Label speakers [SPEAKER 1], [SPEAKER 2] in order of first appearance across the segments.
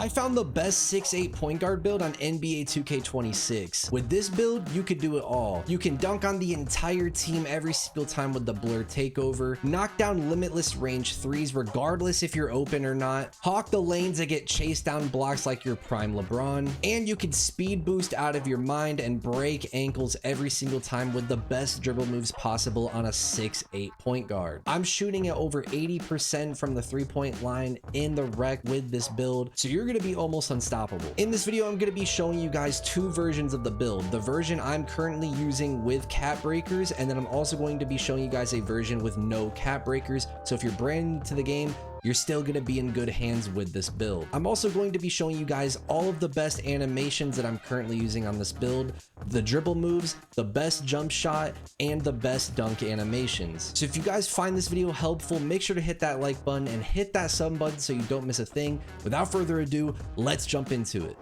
[SPEAKER 1] I found the best 6'8" point guard build on NBA 2K26. With this build, you could do it all. You can dunk on the entire team every single time with the blur takeover, knock down limitless range threes regardless if you're open or not, hawk the lanes that get chased down blocks like your prime LeBron, and you can speed boost out of your mind and break ankles every single time with the best dribble moves possible on a 6'8" point guard. I'm shooting at over 80% from the 3-point line in the rec with this build, so you're going to be almost unstoppable. In this video, I'm going to be showing you guys two versions of the build. The version I'm currently using with cap breakers, and then I'm also going to be showing you guys a version with no cap breakers. So if you're brand new to the game, you're still going to be in good hands with this build. I'm also going to be showing you guys all of the best animations that I'm currently using on this build, the dribble moves, the best jump shot, and the best dunk animations. So if you guys find this video helpful, make sure to hit that like button and hit that sub button so you don't miss a thing. Without further ado, let's jump into it.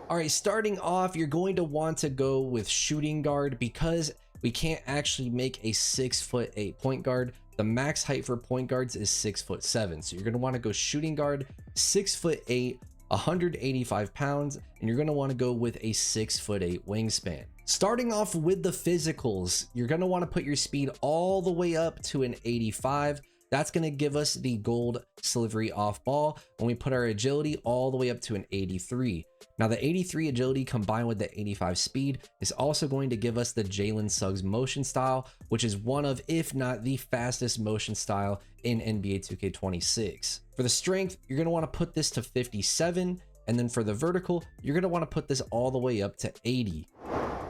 [SPEAKER 1] All right, starting off, you're going to want to go with shooting guard because we can't actually make a 6'8" point guard. The max height for point guards is 6'7". So you're going to want to go shooting guard, 6'8", 185 pounds, and you're going to want to go with a 6'8" wingspan. Starting off with the physicals, you're going to want to put your speed all the way up to an 85. That's going to give us the gold slivery off ball when we put our agility all the way up to an 83. Now the 83 agility combined with the 85 speed is also going to give us the Jalen Suggs motion style, which is one of, if not the fastest motion style in NBA 2K26. For the strength, you're going to want to put this to 57. And then for the vertical, you're going to want to put this all the way up to 80.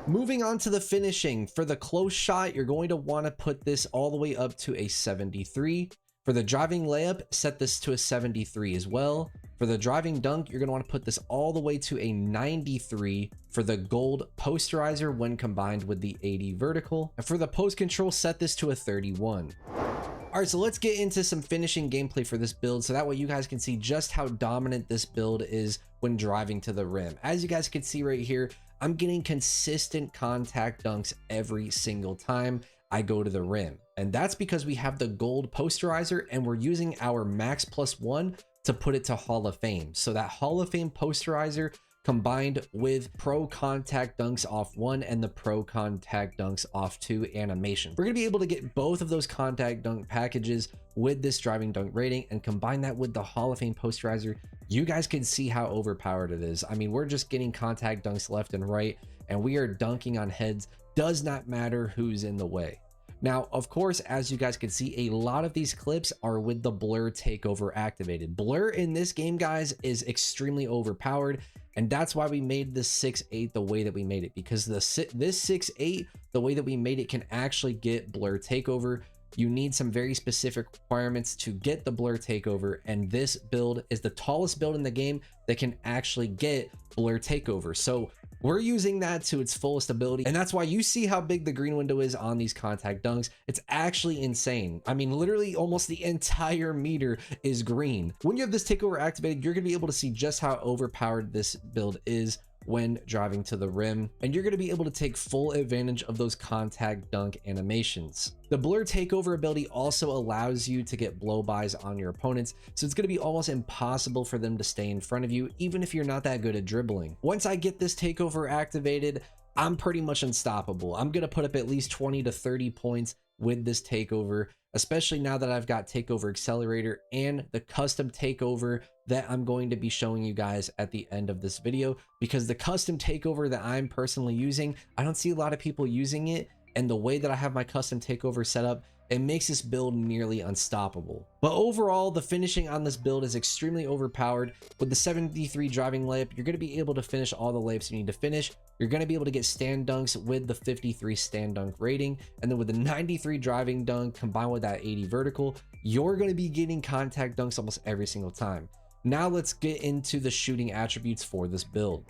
[SPEAKER 1] Moving on to the finishing, for the close shot, you're going to want to put this all the way up to a 73. For the driving layup, set this to a 73 as well. For the driving dunk, you're going to want to put this all the way to a 93 for the gold posterizer when combined with the 80 vertical. And for the post control, set this to a 31. All right, so let's get into some finishing gameplay for this build so that way you guys can see just how dominant this build is when driving to the rim. As you guys can see right here, I'm getting consistent contact dunks every single time I go to the rim. And that's because we have the gold posterizer and we're using our max +1 to put it to Hall of Fame. So that Hall of Fame posterizer combined with pro contact dunks off 1 and the pro contact dunks off 2 animation. We're going to be able to get both of those contact dunk packages with this driving dunk rating and combine that with the Hall of Fame posterizer. You guys can see how overpowered it is. I mean, we're just getting contact dunks left and right, and we are dunking on heads. Does not matter who's in the way. Now, of course, as you guys can see, a lot of these clips are with the blur takeover activated. Blur in this game, guys, is extremely overpowered, and that's why we made this 6'8" the way that we made it, because this 6'8", the way that we made it, can actually get blur takeover. You need some very specific requirements to get the blur takeover, and this build is the tallest build in the game that can actually get blur takeover. So we're using that to its fullest ability, and that's why you see how big the green window is on these contact dunks. It's actually insane. I mean, literally almost the entire meter is green. When you have this takeover activated, you're going to be able to see just how overpowered this build is when driving to the rim, and you're going to be able to take full advantage of those contact dunk animations. The blur takeover ability also allows you to get blow-bys on your opponents, so it's going to be almost impossible for them to stay in front of you, even if you're not that good at dribbling. Once I get this takeover activated, I'm pretty much unstoppable. I'm going to put up at least 20 to 30 points with this takeover, especially now that I've got takeover accelerator and the custom takeover that I'm going to be showing you guys at the end of this video, because the custom takeover that I'm personally using, I don't see a lot of people using it, and the way that I have my custom takeover set up, it makes this build nearly unstoppable. But overall, the finishing on this build is extremely overpowered. With the 73 driving layup, you're going to be able to finish all the layups you need to finish. You're going to be able to get stand dunks with the 53 stand dunk rating, and then with the 93 driving dunk combined with that 80 vertical, you're going to be getting contact dunks almost every single time. Now let's get into the shooting attributes for this build.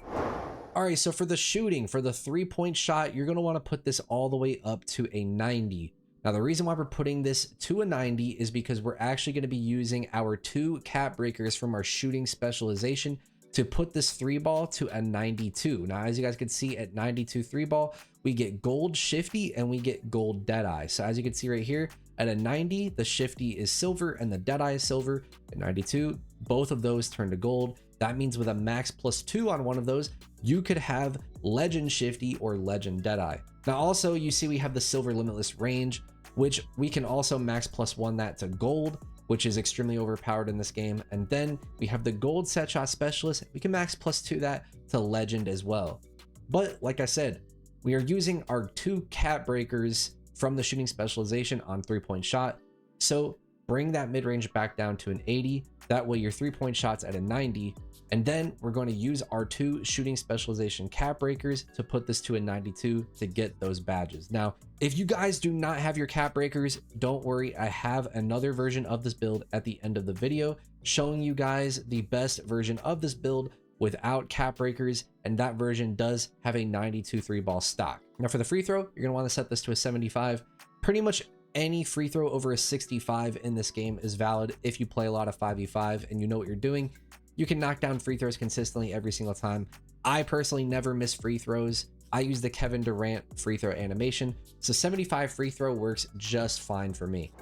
[SPEAKER 1] All right, so for the shooting, for the 3-point shot, you're going to want to put this all the way up to a 90. Now, the reason why we're putting this to a 90 is because we're actually going to be using our 2 cap breakers from our shooting specialization to put this 3-ball to a 92. Now, as you guys can see, at 92 3-ball, we get gold shifty and we get gold deadeye. So as you can see right here, at a 90, the shifty is silver and the deadeye is silver. At 92, both of those turn to gold. That means with a max +2 on one of those, you could have Legend Shifty or Legend Deadeye. Now also, you see we have the Silver Limitless range, which we can also max +1 that to Gold, which is extremely overpowered in this game. And then we have the Gold Set Shot Specialist. We can max +2 that to Legend as well. But like I said, we are using our 2 cap breakers from the shooting specialization on 3-point shot. So bring that mid-range back down to an 80. That way your 3-point shot's at a 90. And then we're going to use our 2 shooting specialization cap breakers to put this to a 92 to get those badges. Now, if you guys do not have your cap breakers, don't worry. I have another version of this build at the end of the video showing you guys the best version of this build without cap breakers, and that version does have a 92 3-ball stock. Now for the free throw, you're gonna want to set this to a 75. Pretty much any free throw over a 65 in this game is valid if you play a lot of 5v5 and you know what you're doing. You can knock down free throws consistently every single time. I personally never miss free throws. I use the Kevin Durant free throw animation, so 75 free throw works just fine for me.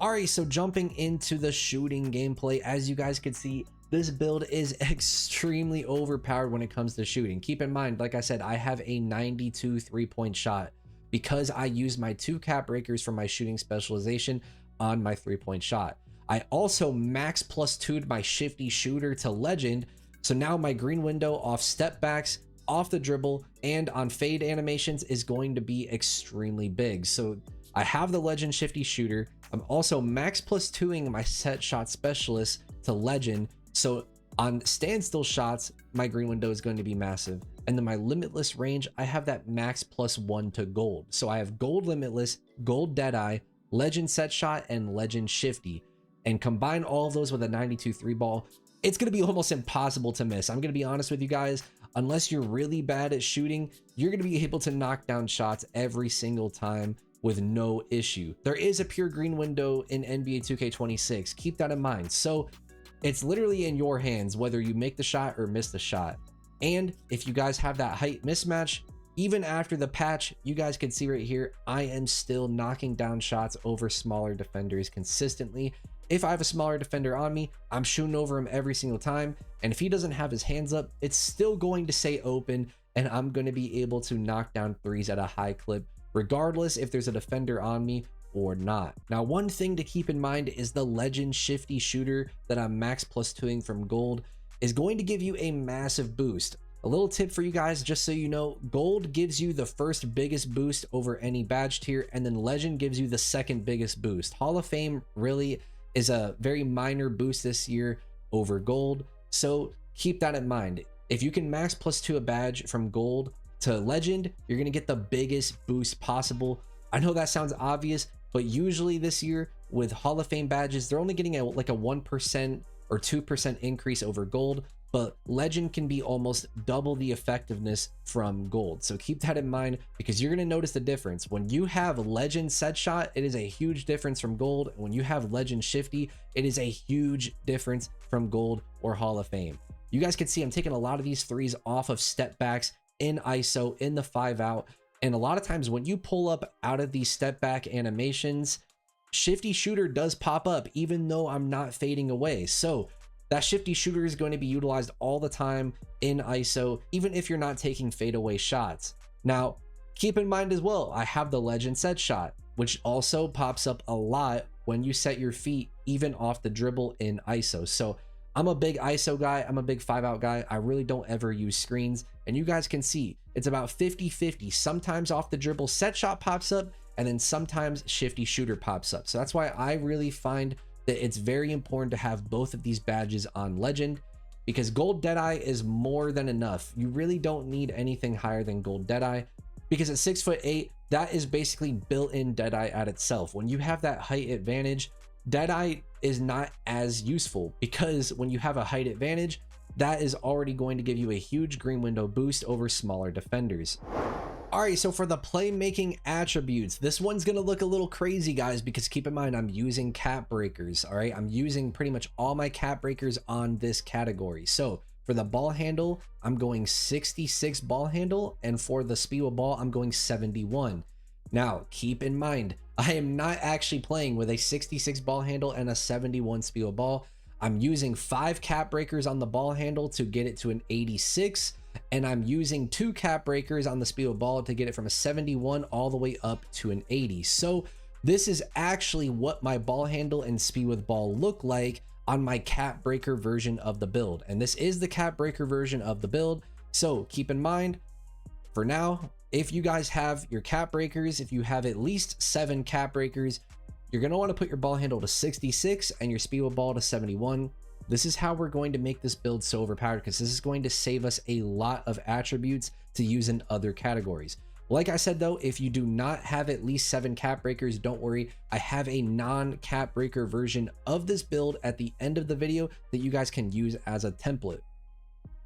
[SPEAKER 1] All right, so jumping into the shooting gameplay, as you guys can see, this build is extremely overpowered when it comes to shooting. Keep in mind, like I said, I have a 92 3-point shot because I use my 2 cap breakers for my shooting specialization on my 3-point shot. I also max +2'd my shifty shooter to Legend, so now my green window off step backs, off the dribble, and on fade animations is going to be extremely big. So I have the Legend shifty shooter. I'm also max +2'ing my set shot specialist to Legend, so on standstill shots, my green window is going to be massive. And then my limitless range, I have that max +1 to Gold. So I have Gold Limitless, Gold Deadeye, Legend Set Shot, and Legend Shifty. And combine all of those with a 92 3-ball, it's going to be almost impossible to miss. I'm going to be honest with you guys, unless you're really bad at shooting, you're going to be able to knock down shots every single time with no issue. There is a pure green window in NBA 2K26. Keep that in mind. So it's literally in your hands whether you make the shot or miss the shot. And if you guys have that height mismatch, even after the patch, you guys can see right here, I am still knocking down shots over smaller defenders consistently. If I have a smaller defender on me, I'm shooting over him every single time. And if he doesn't have his hands up, it's still going to stay open and I'm going to be able to knock down threes at a high clip, regardless if there's a defender on me or not. Now, one thing to keep in mind is the Legend Shifty shooter that I'm max +2'ing from Gold is going to give you a massive boost. A little tip for you guys, just so you know, Gold gives you the first biggest boost over any badge tier, and then Legend gives you the second biggest boost. Hall of Fame really is a very minor boost this year over Gold, so keep that in mind. If you can max +2 a badge from Gold to Legend, you're gonna get the biggest boost possible. I know that sounds obvious, but usually this year with Hall of Fame badges, they're only getting like a 1% or 2% increase over Gold, but Legend can be almost double the effectiveness from Gold. So keep that in mind, because you're going to notice the difference. When you have Legend Set Shot, it is a huge difference from Gold. And when you have Legend Shifty, it is a huge difference from Gold or Hall of Fame. You guys can see I'm taking a lot of these threes off of step backs in ISO, in the 5-out. And a lot of times when you pull up out of these step back animations, Shifty Shooter does pop up even though I'm not fading away. So that Shifty Shooter is going to be utilized all the time in ISO, even if you're not taking fadeaway shots. Now, keep in mind as well, I have the Legend Set Shot, which also pops up a lot when you set your feet, even off the dribble in ISO. So I'm a big ISO guy. I'm a big 5-out guy. I really don't ever use screens. And you guys can see it's about 50-50. Sometimes off the dribble set shot pops up, and then sometimes Shifty Shooter pops up. So that's why I really find that it's very important to have both of these badges on Legend, because Gold Deadeye is more than enough. You really don't need anything higher than Gold Deadeye, because at 6'8", that is basically built-in Deadeye at itself. When you have that height advantage, Deadeye is not as useful, because when you have a height advantage, that is already going to give you a huge green window boost over smaller defenders. All right, so for the playmaking attributes, this one's gonna look a little crazy, guys, because keep in mind I'm using cap breakers. All right, I'm using pretty much all my cap breakers on this category. So for the ball handle, I'm going 66 ball handle, and for the speed of ball, I'm going 71. Now keep in mind, I am not actually playing with a 66 ball handle and a 71 speed of ball. I'm using 5 cap breakers on the ball handle to get it to an 86, and I'm using 2 cap breakers on the speed of ball to get it from a 71 all the way up to an 80. So this is actually what my ball handle and speed with ball look like on my cap breaker version of the build. And this is the cap breaker version of the build. So keep in mind, for now, if you guys have your cap breakers, if you have at least 7 cap breakers, you're going to want to put your ball handle to 66 and your speed with ball to 71. This is how we're going to make this build so overpowered, because this is going to save us a lot of attributes to use in other categories. Like I said though, if you do not have at least 7 cap breakers, don't worry. I have a non-cap breaker version of this build at the end of the video that you guys can use as a template.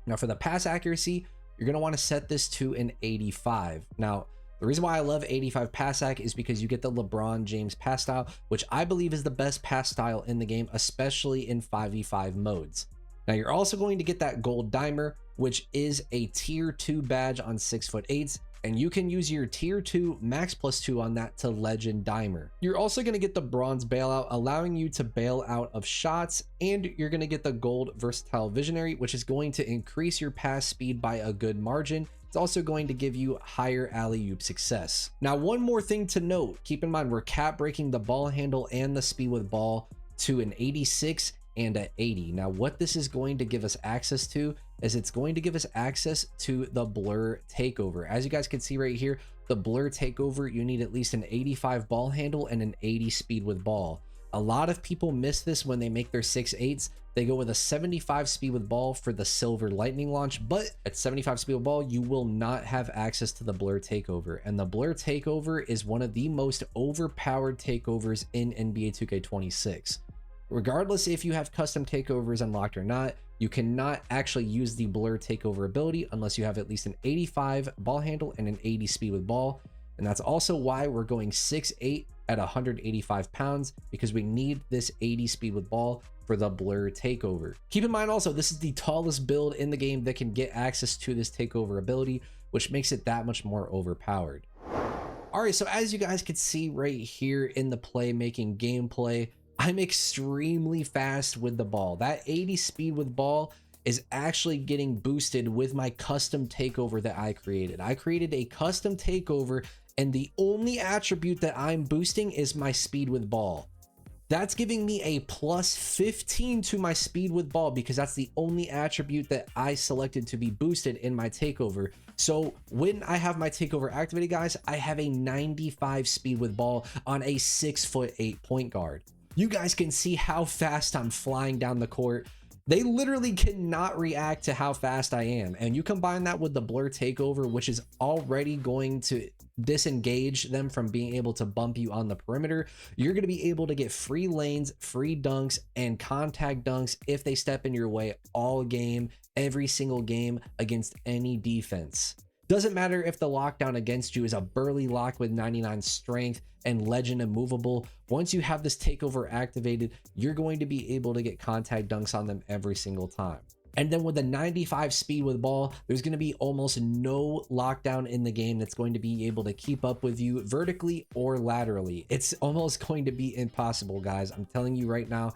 [SPEAKER 1] Now for the pass accuracy, you're going to want to set this to an 85. Now, the reason why I love 85 pass ac is because you get the LeBron James pass style, which I believe is the best pass style in the game, especially in 5v5 modes. Now you're also going to get that gold dimer, which is a tier 2 badge on 6'8", and you can use your tier 2 max +2 on that to legend dimer. You're also going to get the bronze bailout, allowing you to bail out of shots, and you're going to get the gold versatile visionary, which is going to increase your pass speed by a good margin. It's also going to give you higher alley-oop success. Now, one more thing to note, keep in mind we're cap breaking the ball handle and the speed with ball to an 86 and an 80. Now, what this is going to give us access to is it's going to give us access to the blur takeover. As you guys can see right here, the blur takeover, you need at least an 85 ball handle and an 80 speed with ball. A lot of people miss this when they make their 6'8s. They go with a 75 speed with ball for the silver lightning launch, but at 75 speed with ball, you will not have access to the blur takeover. And the blur takeover is one of the most overpowered takeovers in NBA 2K26. Regardless if you have custom takeovers unlocked or not, you cannot actually use the blur takeover ability unless you have at least an 85 ball handle and an 80 speed with ball. And that's also why we're going 6'8 at 185 pounds, because we need this 80 speed with ball for the blur takeover. Keep in mind also, this is the tallest build in the game that can get access to this takeover ability, which makes it that much more overpowered. All right, so as you guys can see right here in the playmaking gameplay, I'm extremely fast with the ball. That 80 speed with ball is actually getting boosted with my custom takeover that I created. I created a custom takeover, and the only attribute that I'm boosting is my speed with ball. That's giving me a +15 to my speed with ball, because that's the only attribute that I selected to be boosted in my takeover. So when I have my takeover activated, guys, I have a 95 speed with ball on a 6'8" point guard. You guys can see how fast I'm flying down the court. They literally cannot react to how fast I am. And you combine that with the blur takeover, which is already going to disengage them from being able to bump you on the perimeter. You're going to be able to get free lanes, free dunks, and contact dunks if they step in your way all game, every single game against any defense. Doesn't matter if the lockdown against you is a burly lock with 99 strength and legend immovable. Once you have this takeover activated, you're going to be able to get contact dunks on them every single time. And then with the 95 speed with ball, there's going to be almost no lockdown in the game that's going to be able to keep up with you vertically or laterally. It's almost going to be impossible, guys. I'm telling you right now,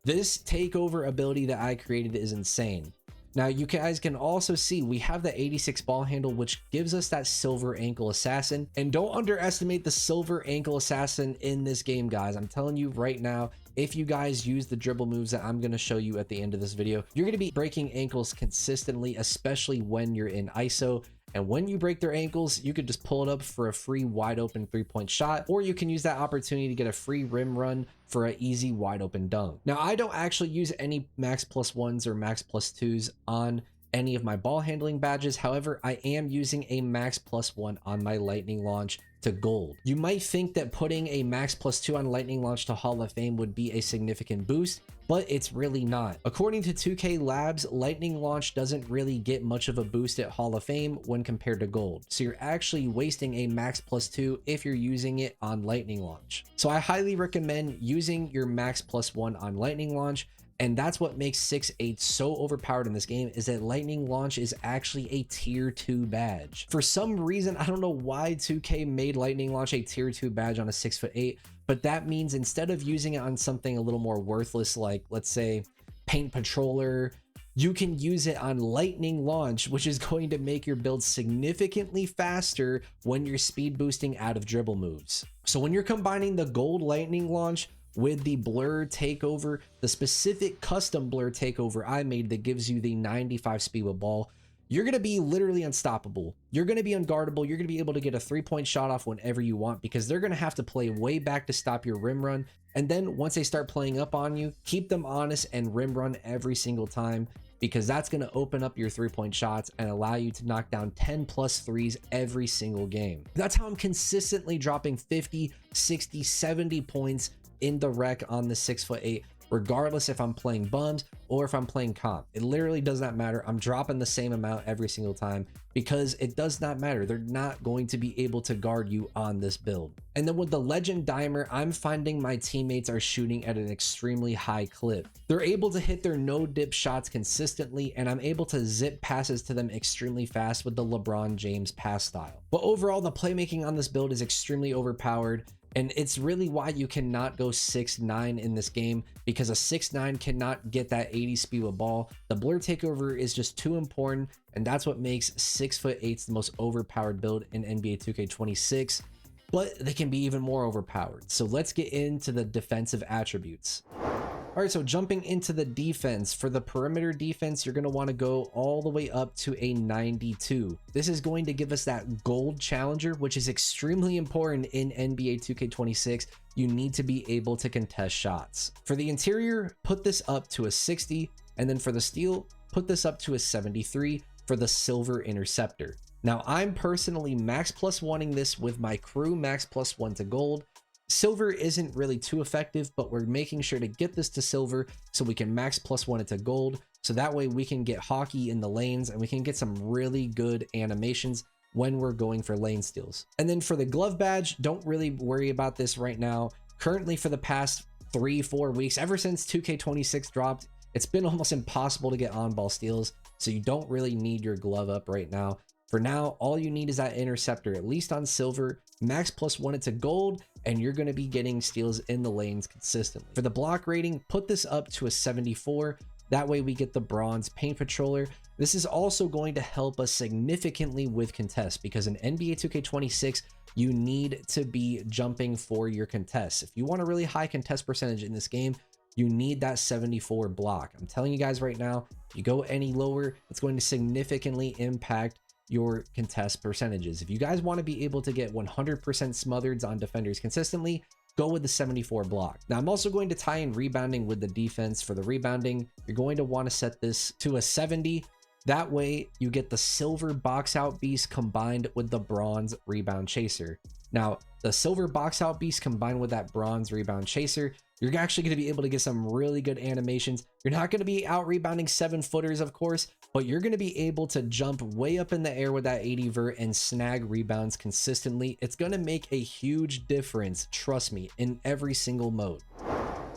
[SPEAKER 1] this takeover ability that I created is insane. Now, you guys can also see we have the 86 ball handle, which gives us that silver ankle assassin. And don't underestimate the silver ankle assassin in this game, guys. I'm telling you right now, if you guys use the dribble moves that I'm going to show you at the end of this video, you're going to be breaking ankles consistently, especially when you're in ISO. And when you break their ankles, you could just pull it up for a free wide open 3-point shot, or you can use that opportunity to get a free rim run for an easy wide open dunk. Now, I don't actually use any max +1s or max +2s on any of my ball handling badges. However, I am using a max +1 on my lightning launch to gold. You might think that putting a max +2 on lightning launch to Hall of Fame would be a significant boost, but it's really not. According to 2K Labs, lightning launch doesn't really get much of a boost at Hall of Fame when compared to gold. So you're actually wasting a max +2 if you're using it on lightning launch. So I highly recommend using your max +1 on lightning launch. And that's what makes 6'8 so overpowered in this game, is that lightning launch is actually a tier 2 badge. For some reason, I don't know why 2K made lightning launch a tier 2 badge on a 6'8", but that means instead of using it on something a little more worthless, like let's say paint patroller. You can use it on lightning launch, which is going to make your build significantly faster when you're speed boosting out of dribble moves. So when you're combining the gold lightning launch with the blur takeover, the specific custom blur takeover I made that gives you the 95 speed with ball, you're going to be literally unstoppable. You're going to be unguardable. You're going to be able to get a 3-point shot off whenever you want, because they're going to have to play way back to stop your rim run. And then once they start playing up on you, keep them honest and rim run every single time, because that's going to open up your 3-point shots and allow you to knock down 10+ threes every single game. That's how I'm consistently dropping 50, 60, 70 points in the rec on the 6'8", regardless if I'm playing bums or if I'm playing comp. It literally does not matter. I'm dropping the same amount every single time because it does not matter. They're not going to be able to guard you on this build. And then with the Legend Dimer, I'm finding my teammates are shooting at an extremely high clip. They're able to hit their no dip shots consistently, and I'm able to zip passes to them extremely fast with the LeBron James pass style. But overall, the playmaking on this build is extremely overpowered. And it's really why you cannot go 6'9" in this game, because a 6'9" cannot get that 80 speed with ball. The blur takeover is just too important, and that's what makes 6'8" the most overpowered build in NBA 2K26. But they can be even more overpowered. So let's get into the defensive attributes. All right, so jumping into the defense, for the perimeter defense, you're going to want to go all the way up to a 92. This is going to give us that gold challenger, which is extremely important in NBA 2K26. You need to be able to contest shots. For the interior, put this up to a 60. And then for the steal, put this up to a 73 for the silver interceptor. Now, I'm personally max +1ing this with my crew max +1 to gold. Silver isn't really too effective, but we're making sure to get this to silver so we can max +1 it to gold. So that way we can get hockey in the lanes and we can get some really good animations when we're going for lane steals. And then for the glove badge, don't really worry about this right now. Currently, for the past 3-4 weeks, ever since 2K26 dropped, it's been almost impossible to get on ball steals. So you don't really need your glove up right now. For now, all you need is that interceptor, at least on silver, max +1 it to gold, and you're going to be getting steals in the lanes consistently. For the block rating, put this up to a 74. That way we get the bronze paint patroller. This is also going to help us significantly with contests, because in NBA 2K26, you need to be jumping for your contests. If you want a really high contest percentage in this game, you need that 74 block. I'm telling you guys right now, if you go any lower, it's going to significantly impact your contest percentages. If you guys want to be able to get 100% smothered on defenders consistently, go with the 74 block. Now, I'm also going to tie in rebounding with the defense. For the rebounding, you're going to want to set this to a 70. That way you get the silver box out beast combined with the bronze rebound chaser. Now, the silver box out beast combined with that bronze rebound chaser, you're actually going to be able to get some really good animations. You're not going to be out rebounding 7-footers, of course, but you're going to be able to jump way up in the air with that 80 vert and snag rebounds consistently. It's going to make a huge difference, trust me, in every single mode.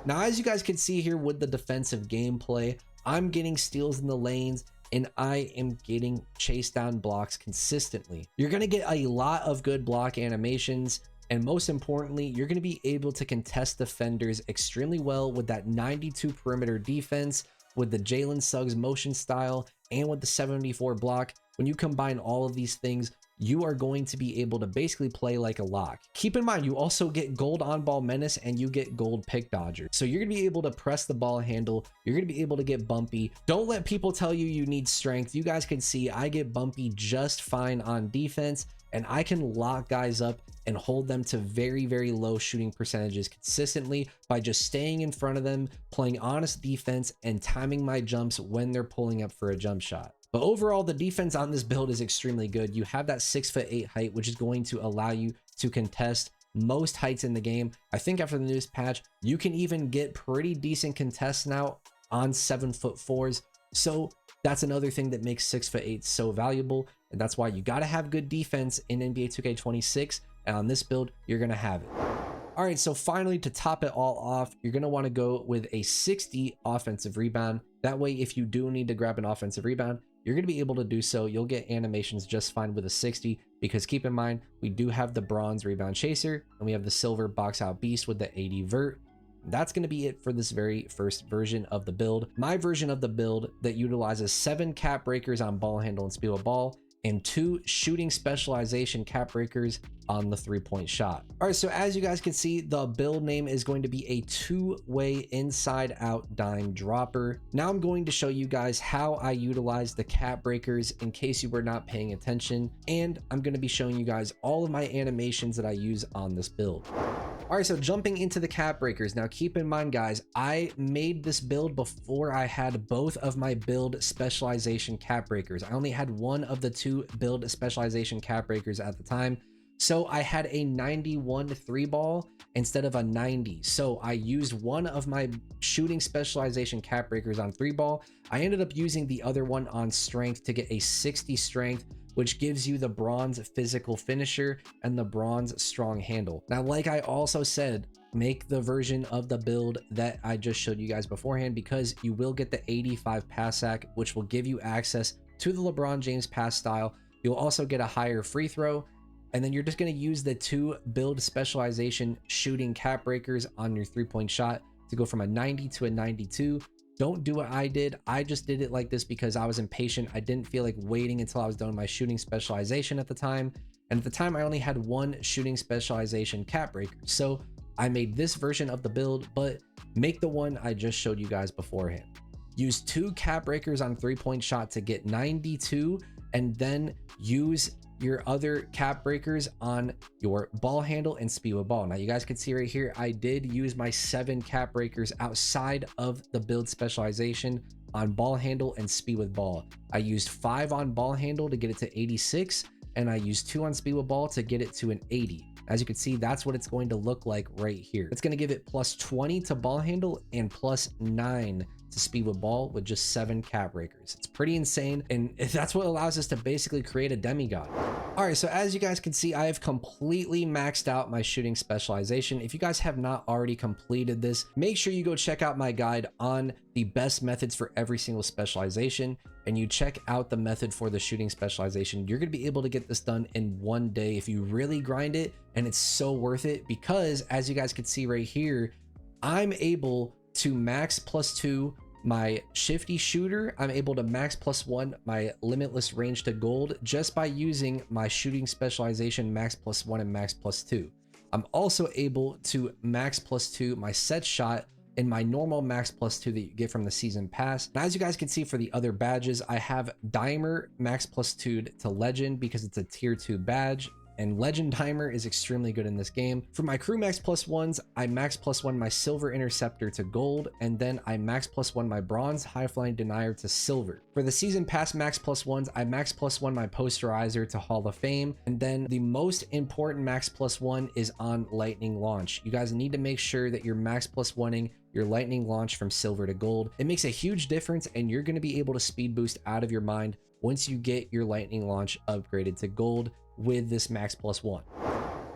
[SPEAKER 1] Now, as you guys can see here with the defensive gameplay, I'm getting steals in the lanes, and I am getting chase down blocks consistently. You're going to get a lot of good block animations, and most importantly, you're going to be able to contest defenders extremely well with that 92 perimeter defense, with the Jalen Suggs motion style, and with the 74 block. When you combine all of these things, you are going to be able to basically play like a lock. Keep in mind, you also get gold on ball menace and you get gold pick dodger. So you're gonna be able to press the ball handle. You're gonna be able to get bumpy. Don't let people tell you you need strength. You guys can see I get bumpy just fine on defense, and I can lock guys up and hold them to very, very low shooting percentages consistently by just staying in front of them, playing honest defense, and timing my jumps when they're pulling up for a jump shot. But overall, the defense on this build is extremely good. You have that 6'8" height, which is going to allow you to contest most heights in the game. I think after the newest patch, you can even get pretty decent contests now on 7'4s. So that's another thing that makes 6'8" so valuable. And that's why you got to have good defense in NBA 2K26. And on this build, you're going to have it. All right, so finally, to top it all off, you're going to want to go with a 60 offensive rebound. That way, if you do need to grab an offensive rebound, you're going to be able to do so. You'll get animations just fine with a 60, because keep in mind, we do have the bronze rebound chaser and we have the silver box out beast with the 80 vert. that's going to be it for this very first version of the build. My version of the build that utilizes 7 cap breakers on ball handle and speed with ball, and 2 shooting specialization cap breakers on the 3-point shot. All right, so as you guys can see, the build name is going to be a 2-way inside out dime dropper. Now I'm going to show you guys how I utilize the cap breakers in case you were not paying attention, and I'm going to be showing you guys all of my animations that I use on this build. All right, so jumping into the cap breakers. Now keep in mind, guys, I made this build before I had both of my build specialization cap breakers. I only had one of the 2 build specialization cap breakers at the time. So I had a 91 3-ball instead of a 90. So I used one of my shooting specialization cap breakers on 3-ball. I ended up using the other one on strength to get a 60 strength, which gives you the bronze physical finisher and the bronze strong handle. Now, like I also said, make the version of the build that I just showed you guys beforehand, because you will get the 85 pass sack, which will give you access to the LeBron James pass style. You'll also get a higher free throw, and then you're just going to use the 2 build specialization shooting cap breakers on your 3-point shot to go from a 90 to a 92. Don't do what I did. I just did it like this because I was impatient. I didn't feel like waiting until I was done with my shooting specialization at the time. And at the time, I only had 1 shooting specialization cap breaker. So I made this version of the build, but make the one I just showed you guys beforehand. Use 2 cap breakers on 3-point shot to get 92, and then use your other cap breakers on your ball handle and speed with ball. Now you guys can see right here, I did use my 7 cap breakers outside of the build specialization on ball handle and speed with ball. I used 5 on ball handle to get it to 86, and I used 2 on speed with ball to get it to an 80. As you can see, that's what it's going to look like right here. It's going to give it plus 20 to ball handle and plus 9 to speed with ball with just 7 cap breakers. It's pretty insane, and that's what allows us to basically create a demigod. All right, so as you guys can see, I have completely maxed out my shooting specialization. If you guys have not already completed this, make sure you go check out my guide on the best methods for every single specialization, and you check out the method for the shooting specialization. You're going to be able to get this done in 1 day if you really grind it, and it's so worth it because, as you guys can see right here, I'm able to max +2 my shifty shooter. I'm able to max +1 my limitless range to gold just by using my shooting specialization max +1 and max +2. I'm also able to max +2 my set shot in my normal max +2 that you get from the season pass. Now, as you guys can see, for the other badges, I have Dimer max +2 to legend because it's a tier 2 badge, and legend timer is extremely good in this game. For my crew max +1s, I max +1 my silver interceptor to gold, and then I max +1 my bronze high flying denier to silver. For the season pass max +1s, I max +1 my posterizer to Hall of Fame, and then the most important max +1 is on lightning launch. You guys need to make sure that you're max +1ing your lightning launch from silver to gold. It makes a huge difference, and you're going to be able to speed boost out of your mind once you get your lightning launch upgraded to gold with this max +1.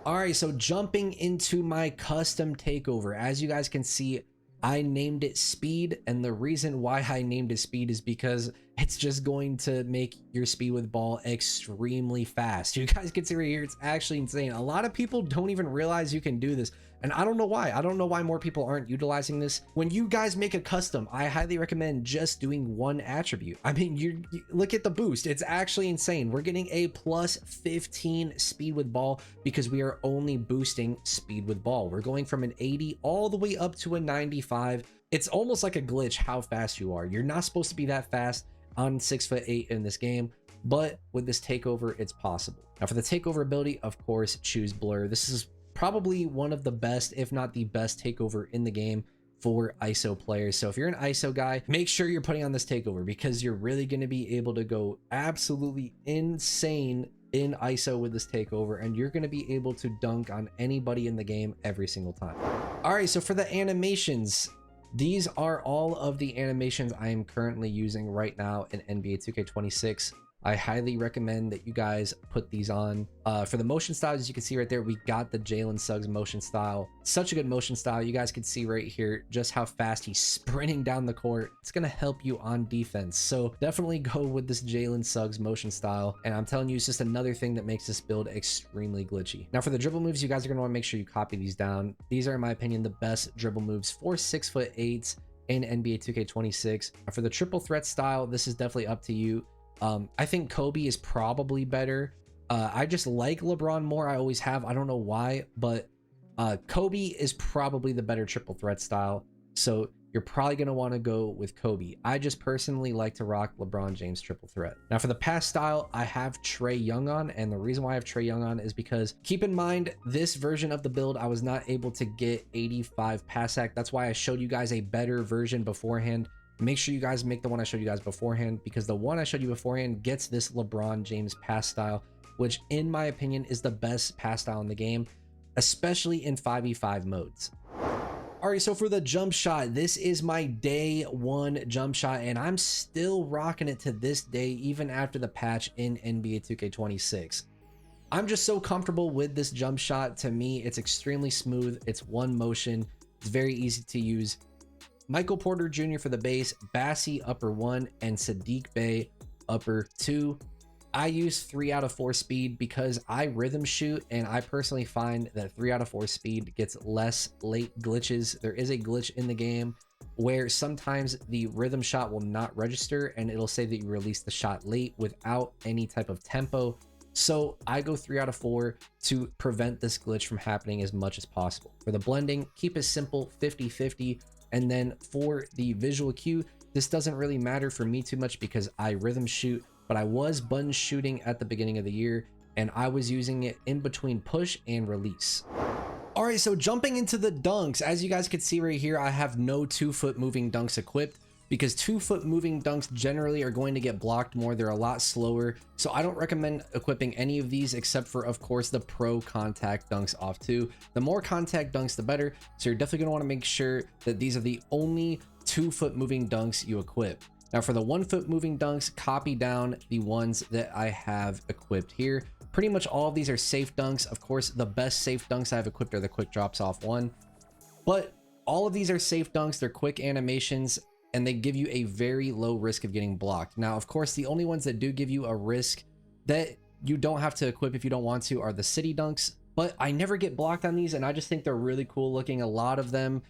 [SPEAKER 1] All right, so jumping into my custom takeover, as you guys can see, I named it speed, and the reason why I named it speed is because it's just going to make your speed with ball extremely fast. You guys can see right here, it's actually insane. A lot of people don't even realize you can do this, and I don't know why. I don't know why more people aren't utilizing this. When you guys make a custom, I highly recommend just doing 1 attribute. I mean, you look at the boost. It's actually insane. We're getting a plus 15 speed with ball because we are only boosting speed with ball. We're going from an 80 all the way up to a 95. It's almost like a glitch how fast you are. You're not supposed to be that fast on 6'8" in this game, but with this takeover, it's possible. Now, for the takeover ability, of course, choose blur. This is probably one of the best, if not the best, takeover in the game for ISO players. So if you're an ISO guy, make sure you're putting on this takeover because you're really going to be able to go absolutely insane in ISO with this takeover, and you're going to be able to dunk on anybody in the game every single time. All right, so for the animations, these are all of the animations I am currently using right now in NBA 2K26. I highly recommend that you guys put these on. For the motion styles, as you can see right there, we got the Jalen Suggs motion style. Such a good motion style. You guys can see right here just how fast he's sprinting down the court. It's going to help you on defense. So definitely go with this Jalen Suggs motion style. And I'm telling you, it's just another thing that makes this build extremely glitchy. Now for the dribble moves, you guys are going to want to make sure you copy these down. These are, in my opinion, the best dribble moves for 6'8" in NBA 2K26. For the triple threat style, this is definitely up to you. I think Kobe is probably better. I just like LeBron more. I always have. I don't know why, but Kobe is probably the better triple threat style. So you're probably going to want to go with Kobe. I just personally like to rock LeBron James triple threat. Now for the pass style, I have Trae Young on, and the reason why I have Trae Young on is because keep in mind this version of the build, I was not able to get 85 pass act. That's why I showed you guys a better version beforehand. Make sure you guys make the one I showed you guys beforehand, because the one I showed you beforehand gets this LeBron James pass style, which in my opinion is the best pass style in the game, especially in 5v5 modes. All right, so for the jump shot, this is my day one jump shot, and I'm still rocking it to this day, even after the patch in NBA 2K26. I'm just so comfortable with this jump shot. To me, it's extremely smooth. It's one motion. It's very easy to use. Michael Porter Jr. for the base, Bassi upper 1, and Sadiq Bey upper 2. I use 3 out of 4 speed because I rhythm shoot, and I personally find that 3 out of 4 speed gets less late glitches. There is a glitch in the game where sometimes the rhythm shot will not register and it'll say that you release the shot late without any type of tempo. So I go 3 out of 4 to prevent this glitch from happening as much as possible. For the blending, keep it simple, 50-50. And then for the visual cue, this doesn't really matter for me too much because I rhythm shoot, but I was button shooting at the beginning of the year and I was using it in between push and release. All right, so jumping into the dunks, as you guys can see right here, I have no 2-foot moving dunks equipped because 2-foot moving dunks generally are going to get blocked more. They're a lot slower. So I don't recommend equipping any of these except for, of course, the pro contact dunks off too. The more contact dunks, the better. So you're definitely gonna wanna make sure that these are the only 2-foot moving dunks you equip. Now for the 1-foot moving dunks, copy down the ones that I have equipped here. Pretty much all of these are safe dunks. Of course, the best safe dunks I have equipped are the quick drops off 1, but all of these are safe dunks. They're quick animations and they give you a very low risk of getting blocked. Now, of course, the only ones that do give you a risk that you don't have to equip if you don't want to are the city dunks, but I never get blocked on these and I just think they're really cool looking. A lot of them,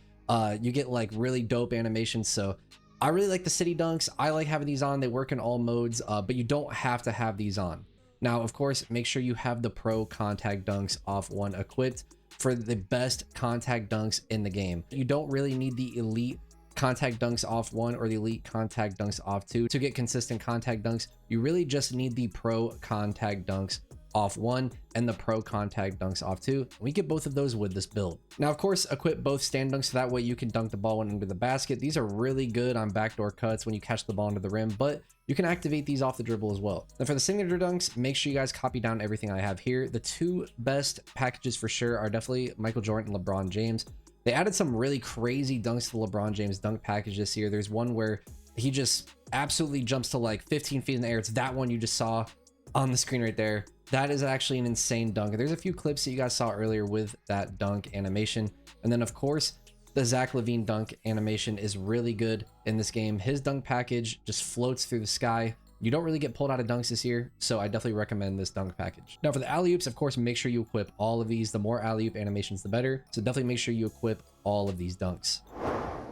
[SPEAKER 1] you get like really dope animations. So I really like the city dunks. I like having these on. They work in all modes, but you don't have to have these on. Now, of course, make sure you have the pro contact dunks off 1 equipped for the best contact dunks in the game. You don't really need the elite contact dunks off 1 or the elite contact dunks off 2 to get consistent contact dunks. You really just need the pro contact dunks off 1 and the pro contact dunks off 2. We get both of those with this build. Now, of course, equip both stand dunks so that way you can dunk the ball under the basket. These are really good on backdoor cuts when you catch the ball under the rim, but you can activate these off the dribble as well. Now for the signature dunks, make sure you guys copy down everything I have here. The 2 best packages for sure are definitely Michael Jordan and LeBron James. They added some really crazy dunks to the LeBron James dunk package this year. There's one where he just absolutely jumps to like 15 feet in the air. It's that one you just saw on the screen right there. That is actually an insane dunk. There's a few clips that you guys saw earlier with that dunk animation. And then of course, the Zach LaVine dunk animation is really good in this game. His dunk package just floats through the sky. You don't really get pulled out of dunks this year, so I definitely recommend this dunk package. Now for the alley-oops, of course, make sure you equip all of these. The more alley-oop animations, the better. So definitely make sure you equip all of these dunks.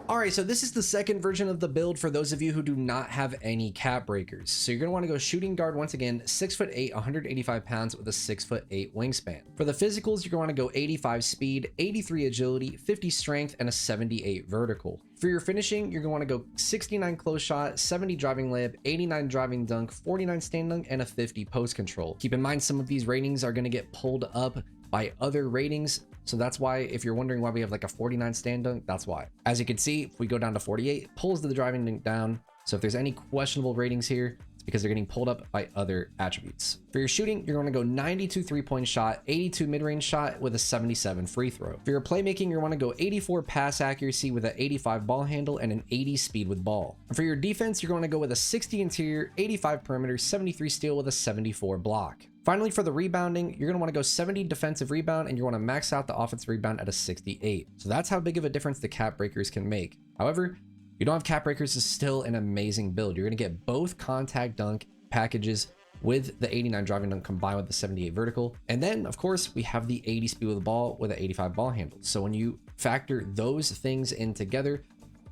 [SPEAKER 1] All right, so this is the second version of the build for those of you who do not have any cap breakers. So you're gonna wanna go shooting guard once again, 6'8", 185 pounds with a 6'8" wingspan. For the physicals, you're gonna wanna go 85 speed, 83 agility, 50 strength, and a 78 vertical. For your finishing, you're gonna wanna go 69 close shot, 70 driving layup, 89 driving dunk, 49 stand dunk, and a 50 post control. Keep in mind, some of these ratings are gonna get pulled up by other ratings. So that's why, if you're wondering why we have like a 49 stand dunk, that's why. As you can see, if we go down to 48, it pulls the driving dunk down. So if there's any questionable ratings here, it's because they're getting pulled up by other attributes. For your shooting, you're going to go 92 3-point shot, 82 mid-range shot with a 77 free throw. For your playmaking, you want to go 84 pass accuracy with an 85 ball handle and an 80 speed with ball. And for your defense, you're going to go with a 60 interior, 85 perimeter, 73 steal with a 74 block. Finally, for the rebounding, you're going to want to go 70 defensive rebound and you want to max out the offensive rebound at a 68. So that's how big of a difference the cap breakers can make. However, if you don't have cap breakers, is still an amazing build. You're going to get both contact dunk packages with the 89 driving dunk combined with the 78 vertical. And then of course we have the 80 speed with the ball with an 85 ball handle. So when you factor those things in together,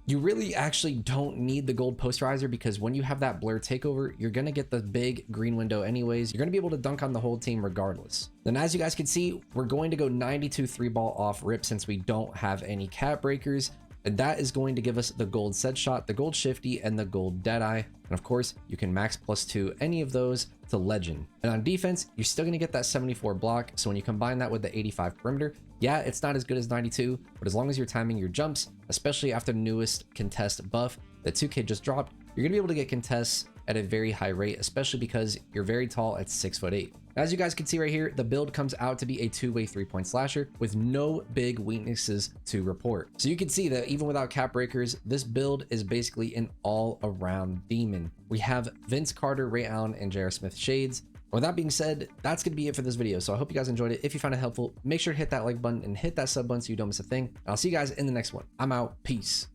[SPEAKER 1] you really actually don't need the gold posterizer, because when you have that blur takeover, you're going to get the big green window anyways. You're going to be able to dunk on the whole team regardless. Then as you guys can see, we're going to go 92 3-ball off rip since we don't have any cap breakers. And that is going to give us the gold set shot, the gold shifty, and the gold deadeye. And of course, you can max +2 any of those to legend. And on defense, you're still going to get that 74 block. So when you combine that with the 85 perimeter, yeah, it's not as good as 92, but as long as you're timing your jumps, especially after the newest contest buff that 2K just dropped, you're going to be able to get contests at a very high rate, especially because you're very tall at 6'8". As you guys can see right here, the build comes out to be a two-way 3-point slasher with no big weaknesses to report. So you can see that even without cap breakers, this build is basically an all-around demon. We have Vince Carter, Ray Allen, and J.R. Smith shades. With that being said, that's going to be it for this video. So I hope you guys enjoyed it. If you found it helpful, make sure to hit that like button and hit that sub button so you don't miss a thing. And I'll see you guys in the next one. I'm out. Peace.